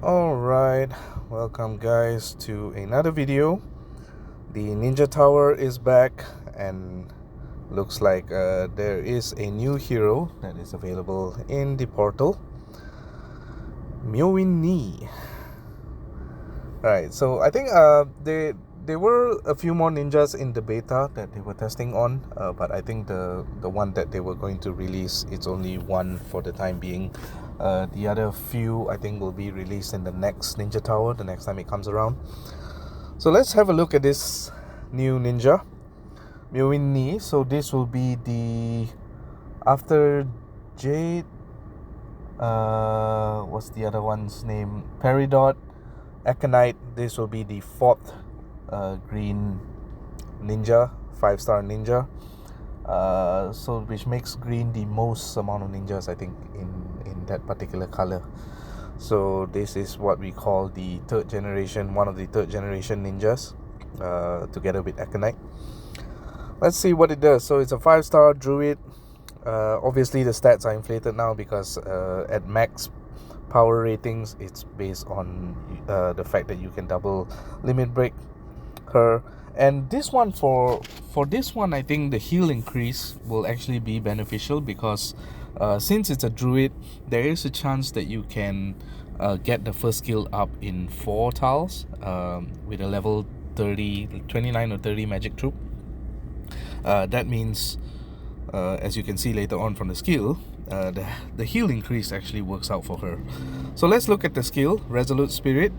Alright, welcome guys to another video. The Ninja Tower is back and looks like there is a new hero that is available in the portal. Myoin-ni. Right, so I think there were a few more ninjas in the beta that they were testing on, but I think the one that they were going to release, it's only one for the time being. The other few I think will be released in the next Ninja Tower, the next time it comes around. So let's have a look at this new ninja, Myoin-ni. So this will be the after Jade. What's the other one's name? Peridot, Aconite. This will be the fourth green ninja, 5-star ninja. So which makes green the most amount of ninjas, I think, in that particular color. So this is what we call the third generation, one of the third generation ninjas, together with Aconite. Let's see what it does. So it's a 5-star druid. Obviously the stats are inflated now because at max power ratings it's based on the fact that you can double limit break her. And this one, for this one, I think the heal increase will actually be beneficial because since it's a druid, there is a chance that you can get the first skill up in 4 tiles with a level 29 or 30 magic troop. That means, as you can see later on from the skill, the heal increase actually works out for her. So let's look at the skill, Resolute Spirit.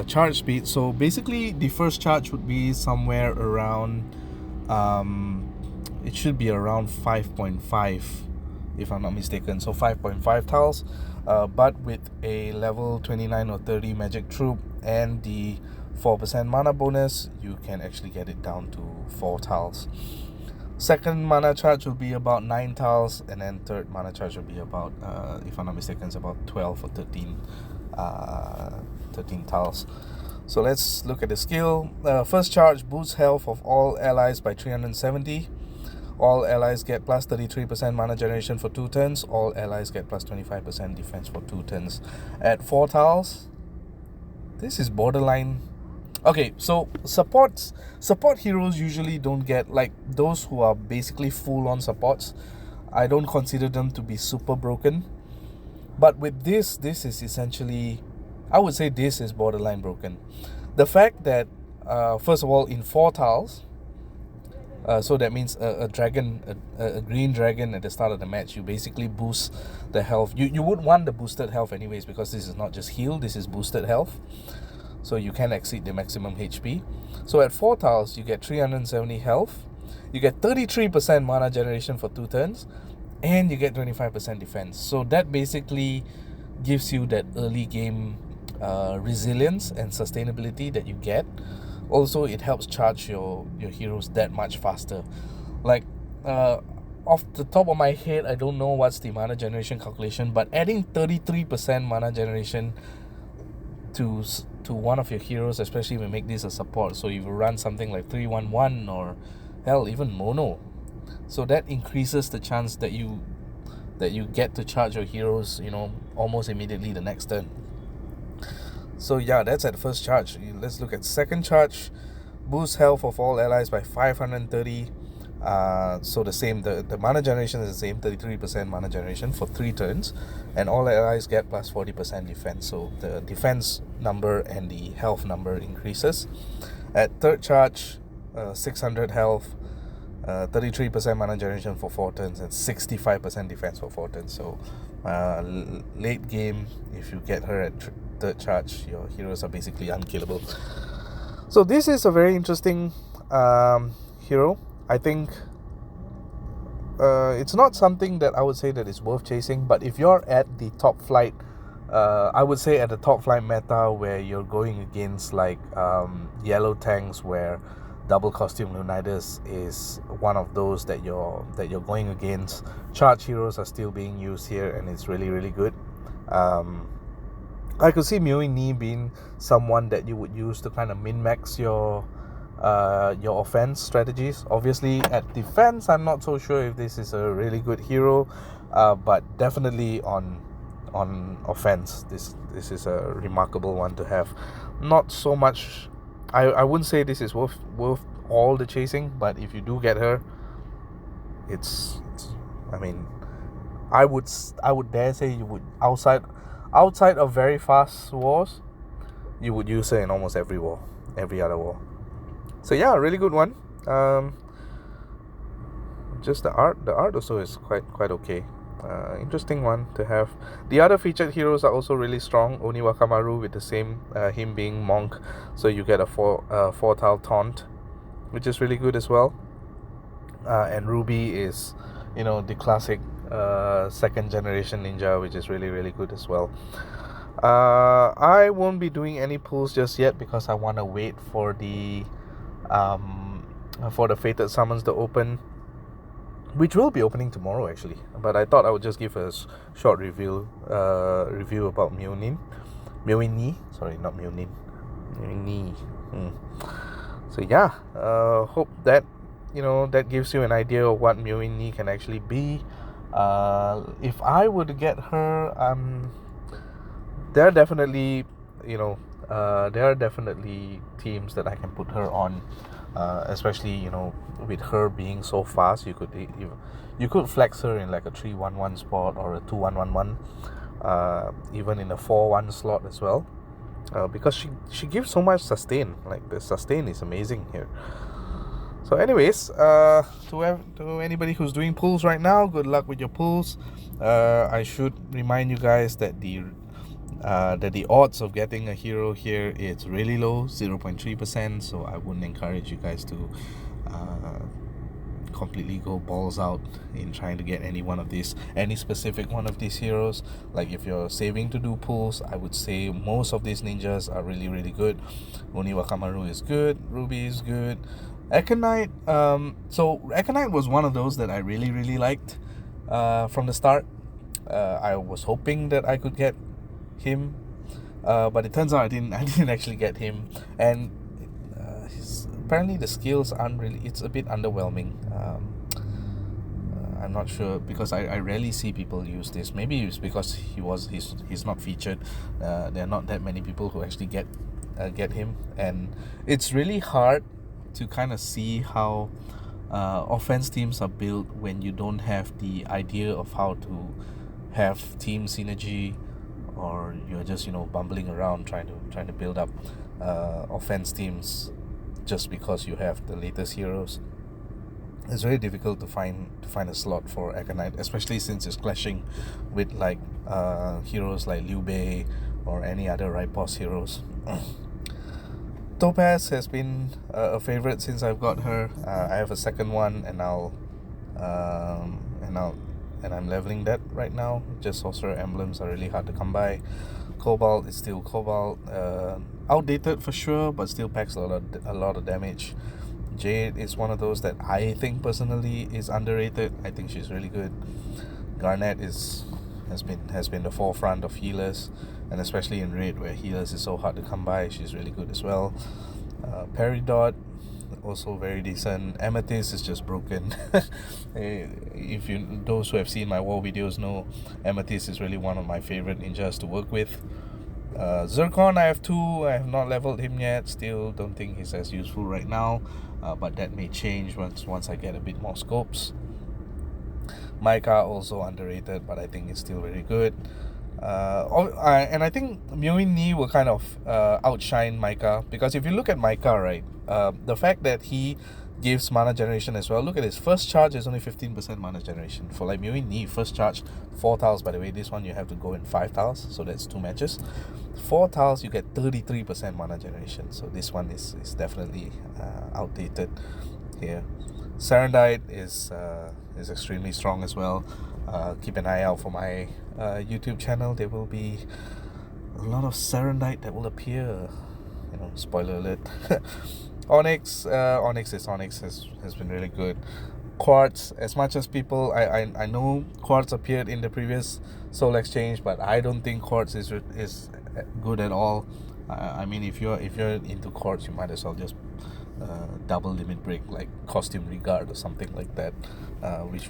Charge speed. So basically the first charge would be somewhere around it should be around 5.5 if I'm not mistaken, so 5.5 tiles, but with a level 29 or 30 magic troop and the 4% mana bonus, you can actually get it down to 4 tiles. Second mana charge will be about 9 tiles, and then third mana charge will be about if I'm not mistaken, it's about 12 or 13 tiles. So let's look at the skill. First charge boosts health of all allies by 370. All allies get plus 33% mana generation for 2 turns. All allies get plus 25% defense for 2 turns. At 4 tiles, this is borderline. Okay, so support heroes usually don't get, like those who are basically full-on supports, I don't consider them to be super broken. But with this is essentially, I would say this is borderline broken. The fact that, first of all, in 4 tiles, so that means a green dragon at the start of the match, you basically boost the health. You would want the boosted health anyways, because this is not just heal, this is boosted health. So you can exceed the maximum HP. So at 4 tiles, you get 370 health, you get 33% mana generation for 2 turns, and you get 25% defense. So that basically gives you that early game resilience and sustainability that you get. Also, it helps charge your heroes that much faster. Like off the top of my head, I don't know what's the mana generation calculation, but adding 33% mana generation to one of your heroes, especially when you make this a support, so you run something like 3-1-1 or hell even mono, so that increases the chance that you get to charge your heroes, you know, almost immediately the next turn. So yeah, that's at first charge. Let's look at second charge. Boost health of all allies by 530. So the same, the mana generation is the same, 33% mana generation for 3 turns, and all allies get plus 40% defense. So the defense number and the health number increases. At third charge, 600 health, 33% mana generation for 4 turns, and 65% defense for 4 turns. So late game, if you get her at third charge, your heroes are basically unkillable. So this is a very interesting hero. I think it's not something that I would say that is worth chasing, but if you're at the top flight, I would say at the top flight meta where you're going against like yellow tanks, where double costume Leonidas is one of those that you're going against. Charge heroes are still being used here, and it's really good. I could see Myoin-ni being someone that you would use to kind of min-max your offense strategies. Obviously at defense, I'm not so sure if this is a really good hero, but definitely on on offense. This is a remarkable one to have. Not so much. I wouldn't say this is worth all the chasing, but if you do get her, it's I mean, I would dare say you would outside of very fast wars, you would use her in almost every war, every other war. So yeah, really good one. Just the art also is quite okay. Interesting one to have. The other featured heroes are also really strong. Oni Wakamaru with the same him being monk, so you get a four tile taunt, which is really good as well. And Ruby is, the classic second generation ninja, which is really good as well. I won't be doing any pulls just yet because I want to wait for the fated summons to open, which will be opening tomorrow actually. But I thought I would just give a short review about Myoin-ni. Sorry, not Myoin-ni. Myoin-ni. So yeah, hope that that gives you an idea of what Myoin-ni can actually be. If I were to get her, there are definitely teams that I can put her on, especially with her being so fast. You could flex her in like a 3-1-1 spot or a 2-1-1-1, even in a 4-1 slot as well, because she gives so much sustain. Like the sustain is amazing here. So anyways, to anybody who's doing pulls right now, good luck with your pulls. I should remind you guys that the odds of getting a hero here is really low, 0.3%. So I wouldn't encourage you guys to completely go balls out in trying to get any specific one of these heroes. Like if you're saving to do pulls, I would say most of these ninjas are really good. Oni Wakamaru is good, Ruby is good, Aconite. So Aconite was one of those that I really liked from the start. I was hoping that I could get him, but it turns out I didn't actually get him, and apparently the skills aren't really, it's a bit underwhelming. I'm not sure because I rarely see people use this. Maybe it's because he's not featured. There are not that many people who actually get him, and it's really hard to kind of see how offense teams are built when you don't have the idea of how to have team synergy, or you're just bumbling around trying to build up offense teams just because you have the latest heroes. It's very difficult to find a slot for Aconite, especially since it's clashing with like heroes like Liu Bei or any other Ripos heroes. Topaz has been a favorite since I've got her. I have a second one, and I'm leveling that right now. Just sorcerer emblems are really hard to come by. Cobalt is still Cobalt, outdated for sure, but still packs a lot of damage. Jade is one of those that I think personally is underrated. I think she's really good. Garnet has been the forefront of healers, and especially in raid where healers is so hard to come by, she's really good as well. Peridot, also very decent. Amethyst is just broken. If those who have seen my war videos know, Amethyst is really one of my favorite ninjas to work with. Zircon, I have 2. I have not leveled him yet. Still don't think he's as useful right now, but that may change once I get a bit more scopes. Micah also underrated, but I think it's still very good. And I think Myoin-ni will kind of outshine Micah, because if you look at Micah, right, the fact that he gives mana generation as well. Look at his first charge is only 15% mana generation. For like Myoin-ni, first charge 4 tiles. By the way, this one you have to go in 5 tiles, so that's 2 matches. 4 tiles you get 33% mana generation. So this one is definitely outdated here. Serendite is extremely strong as well. Keep an eye out for my YouTube channel. There will be a lot of Serendite that will appear. Spoiler alert. Onyx has been really good. Quartz, as much as people, I know Quartz appeared in the previous Soul Exchange, but I don't think Quartz is good at all. I mean, if you're into Quartz, you might as well just double limit break, like Costume Regard or something like that, which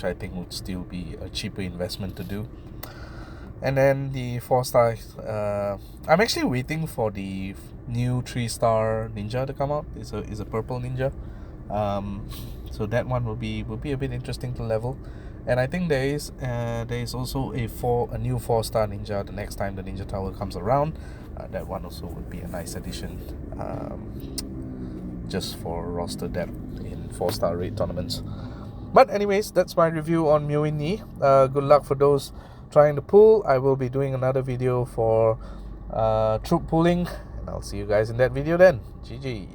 I think would still be a cheaper investment to do. And then the 4-star, I'm actually waiting for the new 3-star ninja to come out. It's a purple ninja. So that one will be a bit interesting to level. And I think there is also a new 4-star ninja the next time the ninja tower comes around. That one also would be a nice addition, just for roster depth in 4-star raid tournaments. But anyways, that's my review on Myoin-ni. Good luck for those trying to pull. I will be doing another video for troop pulling, and I'll see you guys in that video then. GG.